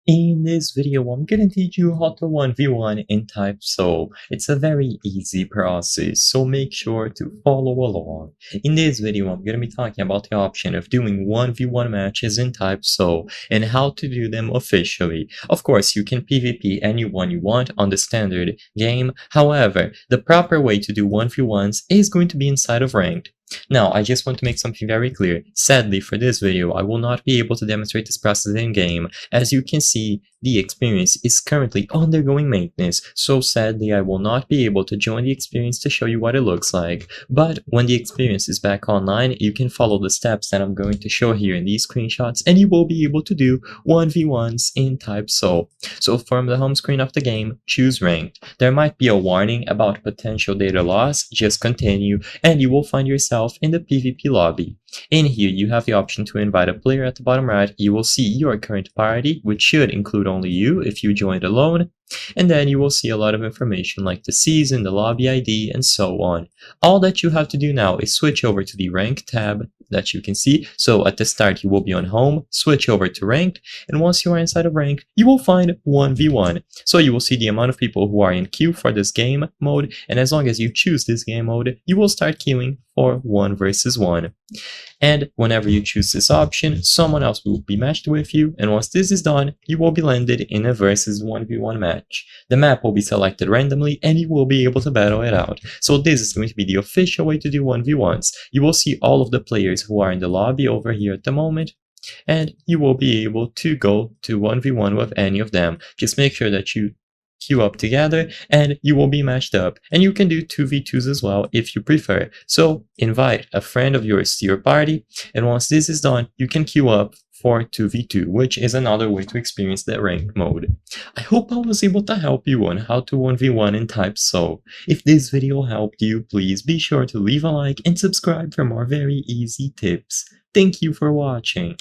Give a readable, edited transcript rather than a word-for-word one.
In this video, I'm gonna teach you how to 1v1 in Type Soul. It's a very easy process, so make sure to follow along. In this video, I'm gonna be talking about the option of doing 1v1 matches in Type Soul and how to do them officially. Of course, you can PvP anyone you want on the standard game. However, the proper way to do 1v1s is going to be inside of Ranked. Now, I just want to make something very clear. Sadly, for this video, I will not be able to demonstrate this process in-game. As you can see, the experience is currently undergoing maintenance, so sadly I will not be able to join the experience to show you what it looks like. But when the experience is back online, you can follow the steps that I'm going to show here in these screenshots, and you will be able to do 1v1s in Type Soul. So from the home screen of the game, choose Ranked. There might be a warning about potential data loss, just continue, and you will find yourself in the PvP lobby. In here, you have the option to invite a player. At the bottom right. You will see your current party, which should include only you if you joined alone, and then you will see a lot of information like the season, the lobby ID, and so on. All that you have to do now is switch over to the Rank tab that you can see. So at the start, you will be on Home, switch over to Ranked, and once you are inside of Ranked, you will find 1v1. So you will see the amount of people who are in queue for this game mode, and as long as you choose this game mode, you will start queuing for 1 versus 1. And whenever you choose this option, someone else will be matched with you, and once this is done, you will be landed in a versus 1v1 match. The map will be selected randomly, and you will be able to battle it out. So this is going to be the official way to do 1v1s. You will see all of the players who are in the lobby over here at the moment, and you will be able to go to 1v1 with any of them. Just make sure that you queue up together and you will be matched up, and you can do 2v2s as well if you prefer. So invite a friend of yours to your party, and once this is done, you can queue up for 2v2, which is another way to experience the rank mode. I hope I was able to help you on how to 1v1 in Type Soul. If this video helped you, please be sure to leave a like and subscribe for more very easy tips. Thank you for watching.